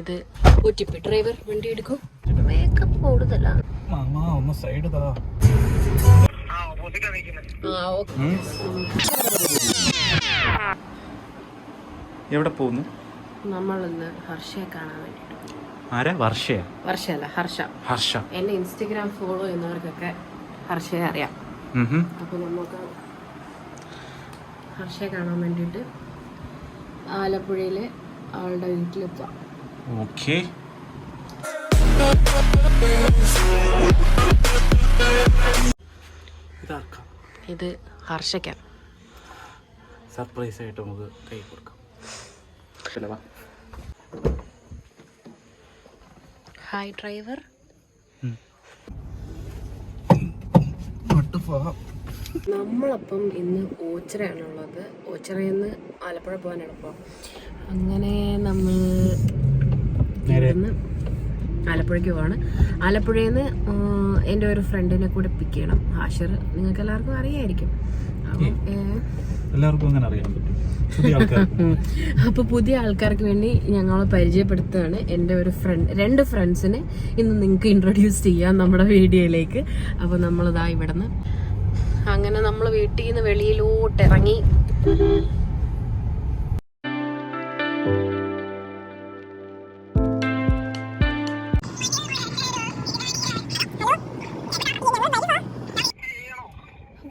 ഇത് ഒറ്റിപ്പി ഡ്രൈവർ വണ്ടി എടുക്കും. മേക്കപ്പ് കൂടുതലാണ്. എവിടെ പോകുന്നു? നമ്മളിന്ന് ഹർഷയെ കാണാൻ വേണ്ടിട്ട്. ആരാ? വർഷയാ? വർഷയല്ല, ഹർഷ. ഹർഷ. എന്നെ ഇൻസ്റ്റഗ്രാം ഫോളോ ചെയ്യുന്നവർക്കൊക്കെ ഹർഷയെ അറിയാം. അപ്പൊ നമുക്ക് ഹർഷയെ കാണാൻ വേണ്ടിട്ട് ആലപ്പുഴയിലെ അവളുടെ വീട്ടിലെത്താം. ഓക്കേ. ഇത് ഹർഷയ്ക്ക. സർപ്രൈസ് ആയിട്ട് നമുക്ക് കൈ കൊടുക്കാം. Hi driver. നമ്മളപ്പം ഇന്ന് ഓച്ചിറയാണുള്ളത്. ഓച്ചിറയിൽ നിന്ന് ആലപ്പുഴ പോകാനാണ്. അപ്പോൾ അങ്ങനെ നമ്മൾ ഇവിടുന്ന് ആലപ്പുഴയ്ക്ക് പോവാണ്. ആലപ്പുഴയിൽ നിന്ന് എൻ്റെ ഒരു ഫ്രണ്ടിനെ കൂടെ പിക്ക് ചെയ്യണം, ഹാഷിർ. നിങ്ങൾക്ക് എല്ലാവർക്കും അറിയായിരിക്കും. എല്ലാവർക്കും അങ്ങനെ അറിയാൻ പറ്റും. അപ്പോൾ പുതിയ ആൾക്കാർക്ക് വേണ്ടി ഞങ്ങൾ പരിചയപ്പെടുത്തുകയാണ്. എൻ്റെ ഒരു ഫ്രണ്ട്, 2 ഫ്രണ്ട്സിനെ ഇന്ന് നിങ്ങൾക്ക് ഇൻട്രൊഡ്യൂസ് ചെയ്യാം നമ്മുടെ വീഡിയോയിലേക്ക്. അപ്പോൾ നമ്മളിതാ ഇവിടുന്ന് അങ്ങനെ നമ്മൾ വീട്ടിൽ നിന്ന് വെളിയിലോട്ട് ഇറങ്ങി.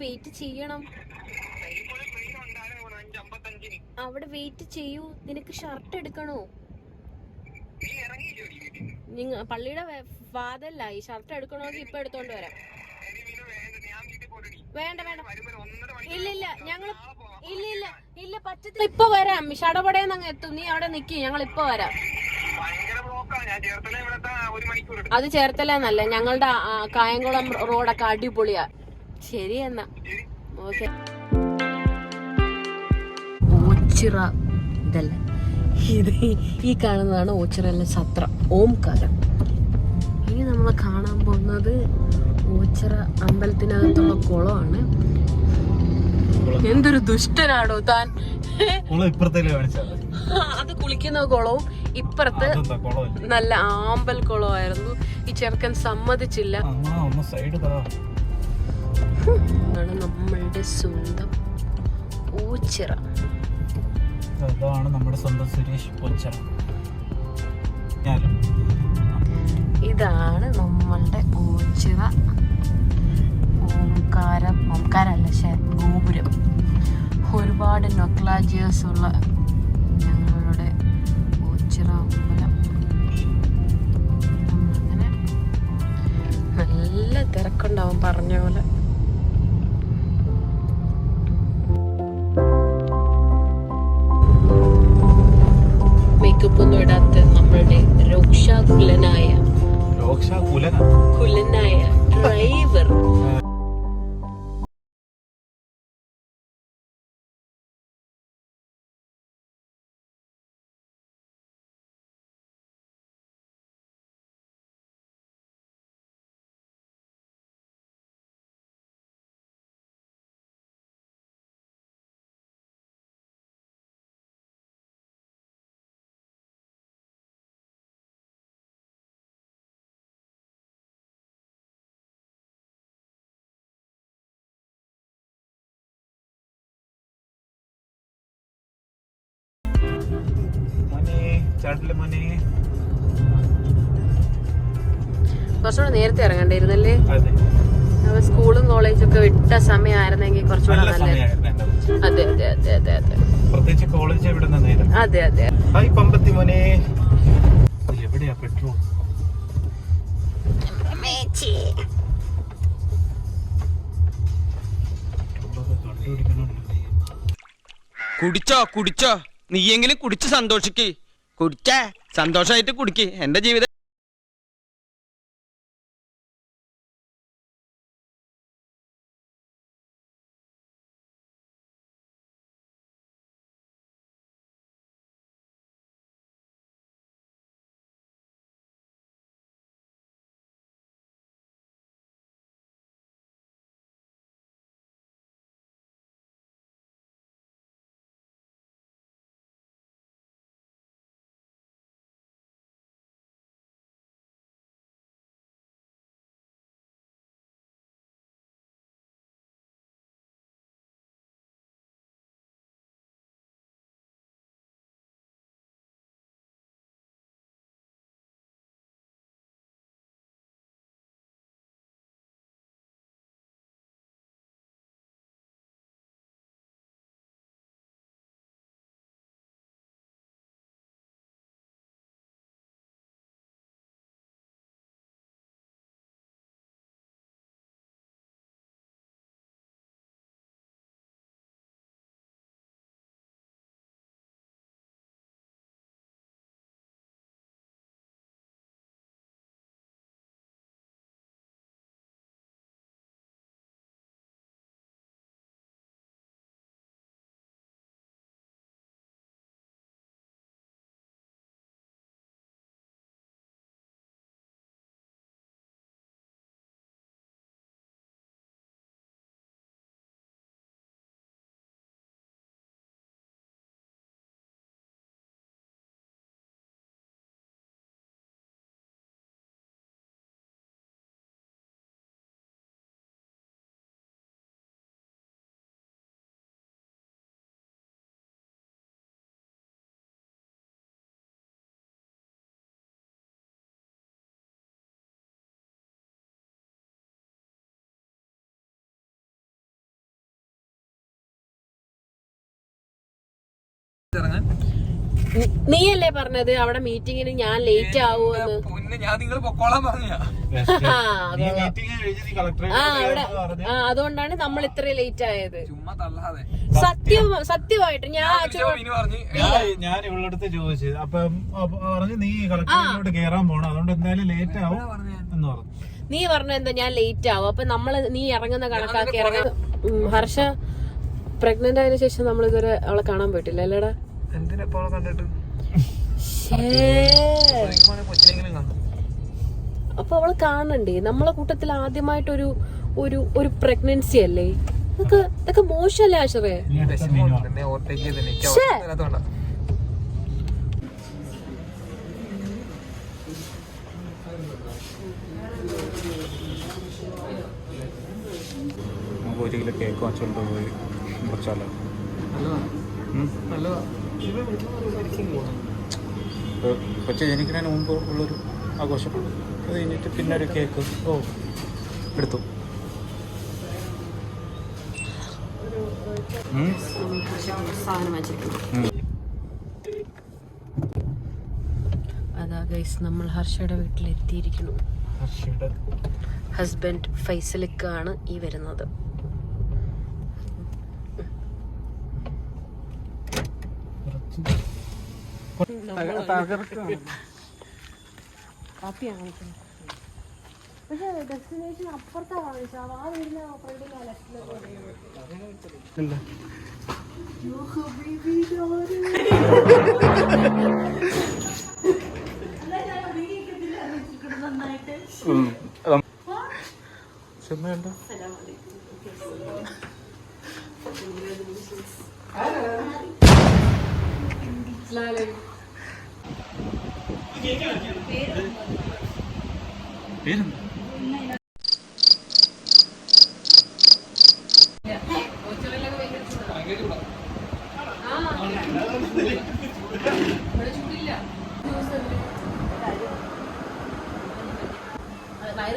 വെയിറ്റ് ചെയ്യണം, അവിടെ വെയിറ്റ് ചെയ്യൂ. നിനക്ക് ഷർട്ട് എടുക്കണോ? പള്ളിയുടെ വാതല്ലായി. ഷർട്ട് എടുക്കണമെങ്കിൽ ഇപ്പൊ എടുത്തോണ്ട് വരാം. വേണ്ട വേണ്ട, ഇല്ലില്ല, ഞങ്ങൾ ഇല്ല പറ്റത്തില്ല. ഇപ്പൊ വരാം, ഷടപടയെന്ന് അങ്ങ് എത്തും. നീ അവിടെ നിക്ക്, ഞങ്ങൾ ഇപ്പൊ വരാം. അത് ചേർത്തലെന്നല്ല, ഞങ്ങളുടെ കായംകുളം റോഡൊക്കെ അടിപൊളിയാ. ശരി എന്നാ, ഓക്കെ. ഓച്ചിറ ഇതല്ല, ഇത് ഈ കാണുന്നതാണ് ഓച്ചിറയിലെ സത്രം, ഓംകാരം. ഇനി നമ്മൾ കാണാൻ പോകുന്നത് ഓച്ചിറ അമ്പലത്തിനകത്തുള്ള കുളമാണ്. എന്തൊരു ദുഷ്ടനാടോ താൻ. അത് കുളിക്കുന്ന കുളവും ഇപ്പുറത്ത് നല്ല ആമ്പൽ കുളമായിരുന്നു. ഈ ചെറുക്കൻ സമ്മതിച്ചില്ല. നമ്മളുടെ സ്വന്തം ഓച്ചിറ. അതാണ് നമ്മുടെ സ്വന്തം സുരേഷ് ഓച്ചിറ. ഇതാണ് നമ്മളുടെ ഓച്ചിറ ഓംകാരല്ല, ഗോപുരം. ഒരുപാട് നൊക്ലാജിയേഴ്സ് ഉള്ള ഞങ്ങളുടെ ഓച്ചിറ അമ്പലം. അങ്ങനെ നല്ല തിരക്കുണ്ടാവും പറഞ്ഞ പോലെ. മേക്കപ്പ് ഒന്നും ഇടാത്ത നമ്മളുടെ രോക്ഷാകുലനായ ഡ്രൈവർ. കുറച്ചുകൂടെ നേരത്തെ ഇറങ്ങണ്ടിരുന്നല്ലേ? സ്കൂളും കോളേജും ഒക്കെ വിട്ട സമയമായിരുന്നെങ്കിൽ കുറച്ചുകൂടെ നല്ലത്. അതെ അതെ അതെ അതെ അതെ, പ്രത്യേകിച്ച് കോളേജ് അതെ അതെ. എവിടെയാ പെട്രോൾ? കുടിച്ചോ, നീയെങ്കിലും കുടിച്ച് സന്തോഷിക്ക്. സന്തോഷമായിട്ട് കുടിക്ക്. എന്റെ ജീവിതം നീയല്ലേ പറഞ്ഞത് അവിടെ മീറ്റിങ്ങിന് ഞാൻ ലേറ്റ് ആവുമെന്ന്. ഞാൻ നിങ്ങൾ പൊക്കോളാൻ പറഞ്ഞ അതുകൊണ്ടാണ് നമ്മൾ ഇത്ര ലേറ്റ് ആയത്. ചുമ്മാ തള്ളാതെ സത്യമായിട്ട് ഞാൻ ഞാൻ ഇവളടുത്ത് ചോദിച്ചത്. അപ്പൊ പറഞ്ഞു നീ കളക്ടറേറ്റിലോട്ട് കേറാൻ പോണം, അതുകൊണ്ട് എന്തായാലും ലേറ്റ് ആവും എന്ന് പറഞ്ഞു. നീ പറഞ്ഞ എന്താ ഞാൻ ലേറ്റ് ആവും, അപ്പൊ നീ ഇറങ്ങുന്ന കണക്കാക്കി ഹർഷ പ്രഗ്നന്റ് ആയതിനു ശേഷം നമ്മൾ ഇതുവരെ അവളെ കാണാൻ പോയിട്ടില്ല അല്ലേടാ? എന്തിനെപ്പോ കണ്ടിട്ട് അപ്പൊ അവള് കാണണ്ടേ? നമ്മളെ കൂട്ടത്തിൽ ആദ്യമായിട്ടൊരു ഒരു പ്രഗ്നൻസി അല്ലേ? ഇതൊക്കെ മോശമല്ലേ ആശ്രയ? ഒരു കിലോ കേക്ക് വാങ്ങിച്ചോണ്ട് പോയി കുറച്ചാലോ. കൊച്ചു ജനിക്കുന്നതിന് മുമ്പ് ഉള്ളൊരു ആഘോഷം, അത് കഴിഞ്ഞിട്ട് പിന്നെ ഒരു കേക്ക് എടുത്തു. അതാ ഗൈസ്, നമ്മൾ ഹർഷയുടെ വീട്ടിലെത്തിയിരിക്കുന്നു. ഹസ്ബൻഡ് ഫൈസലിക്കാണ് ഈ വരുന്നത്. ഡെസ്റ്റിനേഷൻ അപ്പുറത്താ വയറ്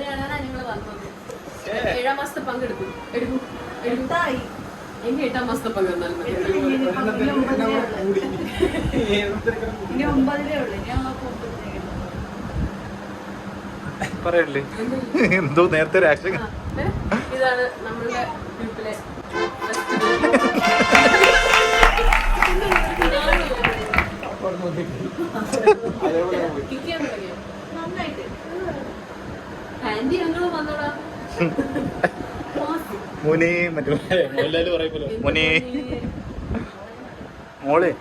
കാണാനാ നിങ്ങൾ വന്നത്. 7 മാസത്തെ പങ്കെടുക്കും. എങ്കിൽ 8 മാസത്തെ പങ്ക് വന്നാലും പറയല്ലേ എന്തോ നേരത്തെ ഒരു ആക്ഷൻ. ഇതാണ് നമ്മളുടെ ഗ്രൂപ്പിലെ ആന്റി ഞങ്ങളും വന്നോടാ. മോനെ മറ്റേ മോനെ മോളെ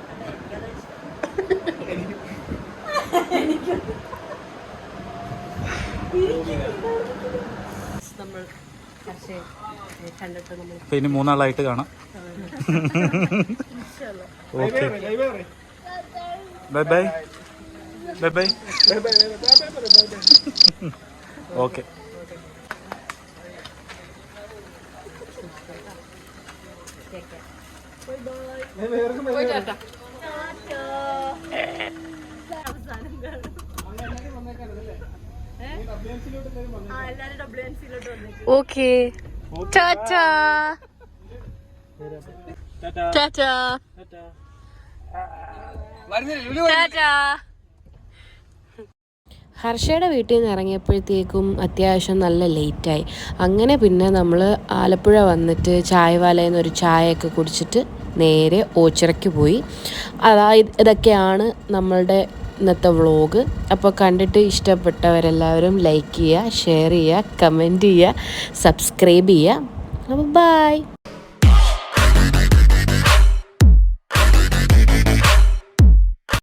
നമ്മൾ കണ്ടിട്ട് നമ്മൾ ഇനി 3 നാളായിട്ട് കാണാം. Okay bye bye bye bye. Okay okay tata tata tata. ഹർഷയുടെ വീട്ടിൽ നിന്ന് ഇറങ്ങിയപ്പോഴത്തേക്കും അത്യാവശ്യം നല്ല ലേറ്റായി. അങ്ങനെ പിന്നെ നമ്മൾ ആലപ്പുഴ വന്നിട്ട് ചായവാലയിൽ നിന്ന് ഒരു ചായയൊക്കെ കുടിച്ചിട്ട് നേരെ ഓച്ചിറയ്ക്ക് പോയി. അതായത് ഇതൊക്കെയാണ് നമ്മളുടെ ഇന്നത്തെ വ്ളോഗ്. അപ്പോൾ കണ്ടിട്ട് ഇഷ്ടപ്പെട്ടവരെല്ലാവരും ലൈക്ക് ചെയ്യുക, ഷെയർ ചെയ്യുക, കമൻറ്റ് ചെയ്യുക, സബ്സ്ക്രൈബ് ചെയ്യുക. അപ്പോൾ ബൈ.